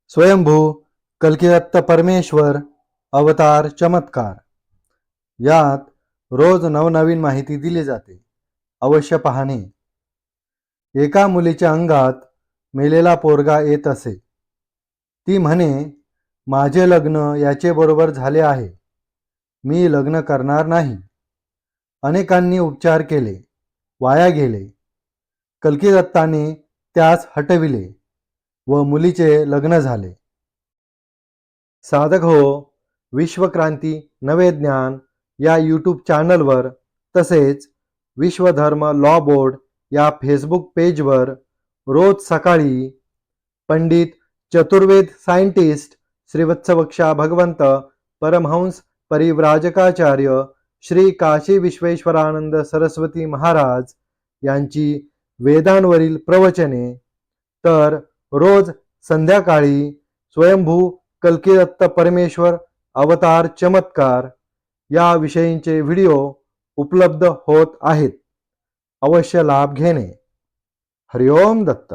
स्वयंभू कल्किदत्त परमेश्वर अवतार चमत्कार यात रोज नवनवीन माहिती दिली जाते. अवश्य पाहणे. एका मुलीच्या अंगात मेलेला पोरगा येत असे. ती म्हणे, माझे लग्न याचे बरोबर झाले आहे. मी लग्न करणार नाही. अनेकांनी उपचार केले, वाया गेले. कल्किदत्ताने त्यास हटविले व मुलीचे लग्न झाले. साधक हो, विश्वक्रांती नवे ज्ञान या यूट्यूब चॅनलवर तसेच विश्वधर्म लॉ बोर्ड या फेसबुक पेजवर रोज सकाळी पंडित चतुर्वेद सायंटिस्ट श्रीवत्सवक्षा भगवंत परमहंस परिव्राजकाचार्य श्री काशी विश्वेश्वरानंद सरस्वती महाराज यांची वेदांवरील प्रवचने, तर रोज संध्याकाळी स्वयंभू कल्किदत्त परमेश्वर अवतार चमत्कार या विषयींचे व्हिडिओ उपलब्ध होत आहेत. अवश्य लाभ घेणे. हरिओम दत्त.